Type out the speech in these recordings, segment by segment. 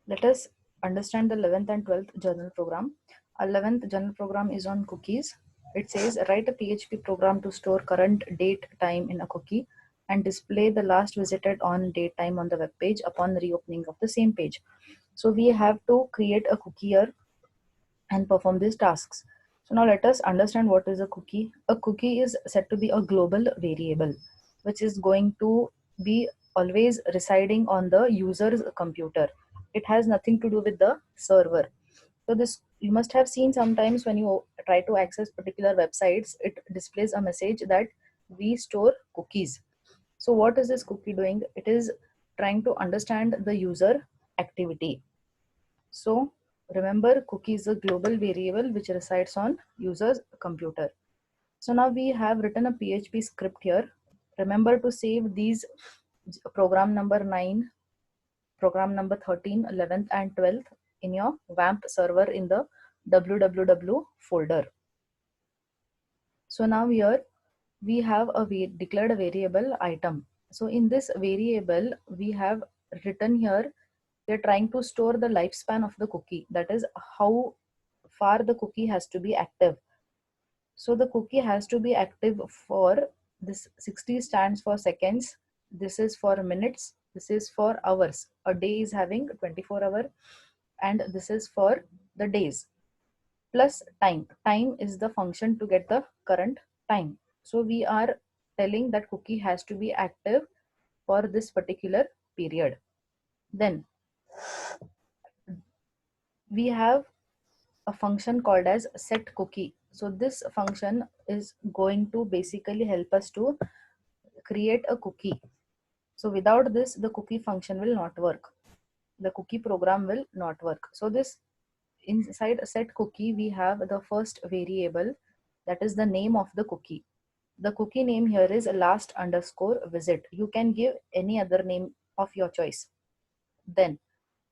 Let us understand the 11th and 12th journal program. Our 11th journal program is on cookies. It says write a PHP program to store current date time in a cookie and display the last visited on date time on the web page upon reopening of the same page. So we have to create a cookie here and perform these tasks. So now let us understand what is a cookie. A cookie is said to be a global variable which is going to be always residing on the user's computer. It has nothing to do with the server. So this you must have seen sometimes when you try to access particular websites, it displays a message that we store cookies. So what is this cookie doing? It is trying to understand the user activity. So remember, cookie is a global variable which resides on user's computer. So now we have written a PHP script here. Remember to save these program number 9, program number 13, 11th and 12th in your WAMP server in the www folder. So now here we have declared a variable item. So in this variable we have written here, we are trying to store the lifespan of the cookie, that is how far the cookie has to be active. So the cookie has to be active for this 60 stands for seconds, this is for minutes, this is for hours. A day is having 24 hours and this is for the days. Plus time. Time is the function to get the current time. So we are telling that cookie has to be active for this particular period. Then we have a function called as set cookie. So this function is going to basically help us to create a cookie. So without this, the cookie function will not work. The cookie program will not work. So this inside a set cookie, we have the first variable, that is the name of the cookie. The cookie name here is last underscore visit. You can give any other name of your choice. Then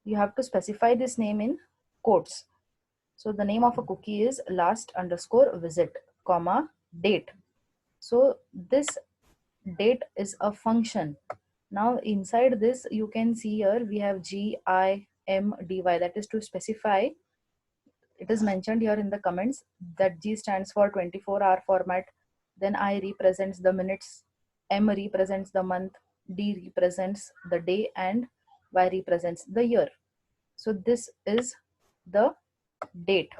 you have to specify this name in quotes. So the name of a cookie is last underscore visit, comma, date. So this date is a function. Now inside this, you can see here we have GIMDY, that is to specify. It is mentioned here in the comments that G stands for 24-hour format, then I represents the minutes, M represents the month, D represents the day, and Y represents the year. So this is the date.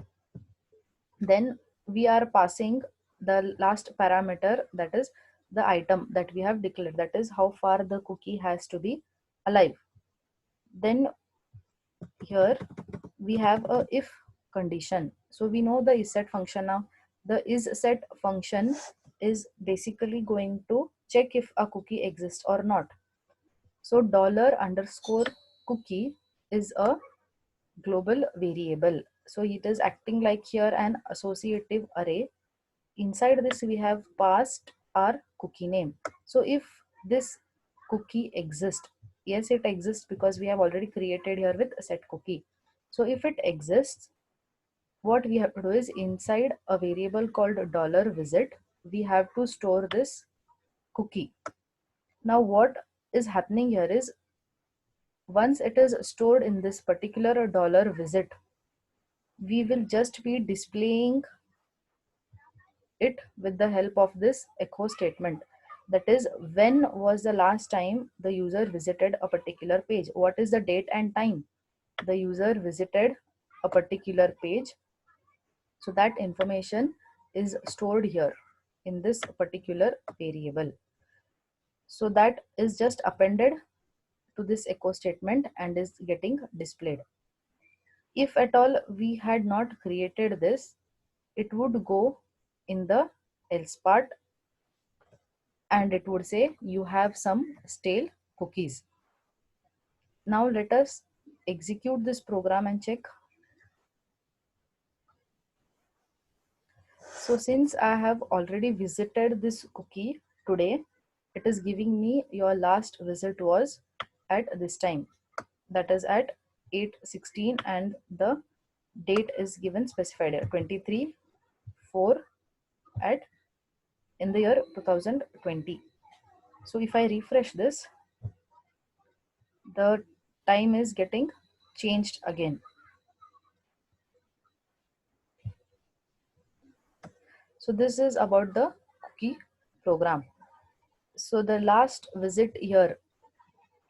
Then we are passing the last parameter, that is the item that we have declared, that is how far the cookie has to be alive. Then here we have a if condition. So we know the is set function now. The is set function is basically going to check if a cookie exists or not. So dollar underscore cookie is a global variable. So it is acting like here an associative array. Inside this we have passed our cookie name. So if this cookie exists, yes it exists because we have already created here with set cookie. So if it exists, what we have to do is inside a variable called dollar visit, we have to store this cookie. Now what is happening here is, once it is stored in this particular dollar visit, we will just be displaying it with the help of this echo statement. That is, when was the last time the user visited a particular page? What is the date and time the user visited a particular page? So that information is stored here in this particular variable. So that is just appended to this echo statement and is getting displayed. If at all we had not created this, it would go in the else part and it would say you have some stale cookies. Now let us execute this program and check. So since I have already visited this cookie today, it is giving me your last visit was at this time, that is at 8:16, and the date is given specified here 23/4 at in the year 2020. So if I refresh this, the time is getting changed again. So this is about the cookie program. So the last visit here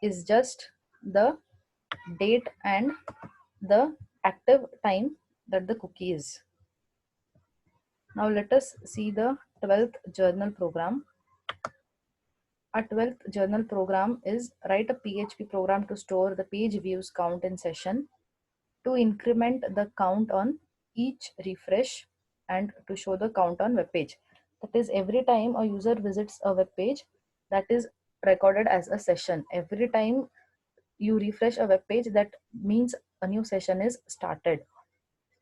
is just the date and the active time that the cookie is. Now let us see the 12th journal program. Our 12th journal program is write a PHP program to store the page views count in session, to increment the count on each refresh, and to show the count on web page. That is, every time a user visits a web page, that is recorded as a session. Every time you refresh a web page, that means a new session is started.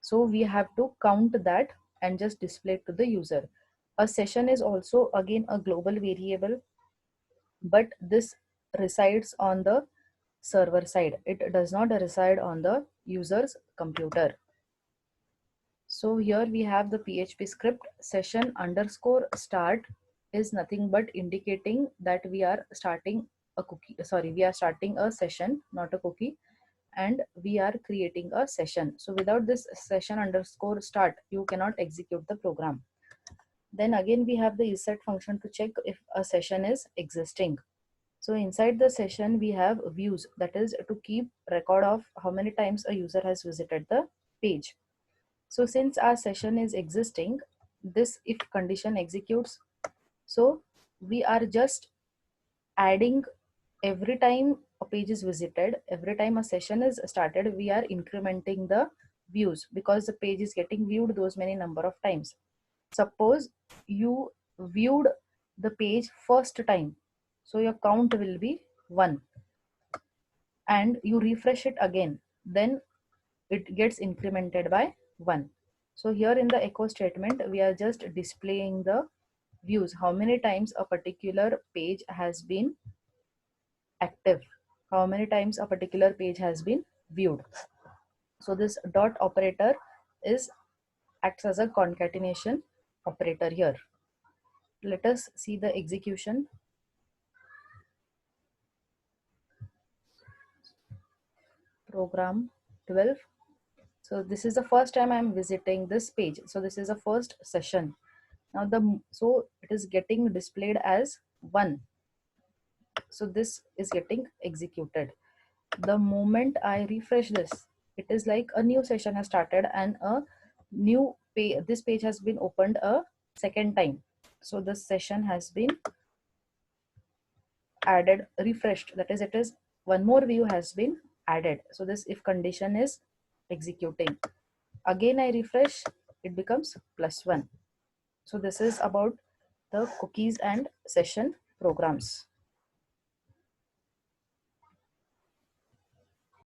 So we have to count that and just display it to the user. A session is also again a global variable, but this resides on the server side. It does not reside on the user's computer. So here we have the PHP script. Session underscore start is nothing but indicating that we are starting a cookie. Sorry, we are starting a session, not a cookie, and we are creating a session. So without this session underscore start, you cannot execute the program. Then again we have the isEt function to check if a session is existing. So inside the session we have views, that is to keep record of how many times a user has visited the page. So since our session is existing, this if condition executes. So we are just adding every time a page is visited, every time a session is started, we are incrementing the views because the page is getting viewed those many number of times. Suppose you viewed the page first time, so your count will be 1, and you refresh it again, then it gets incremented by 1. So here in the echo statement, we are just displaying the views, how many times a particular page has been active, how many times a particular page has been viewed. So this dot operator is acts as a concatenation operator here. Let us see the execution. Program 12. So this is the first time I'm visiting this page. So this is the first session. Now so it is getting displayed as 1. So this is getting executed. The moment I refresh this, it is like a new session has started and a new page, this page has been opened a second time. So this session has been added, refreshed, that is, it is one more view has been added. So this if condition is executing. Again I refresh, it becomes +1. So this is about the cookies and session programs.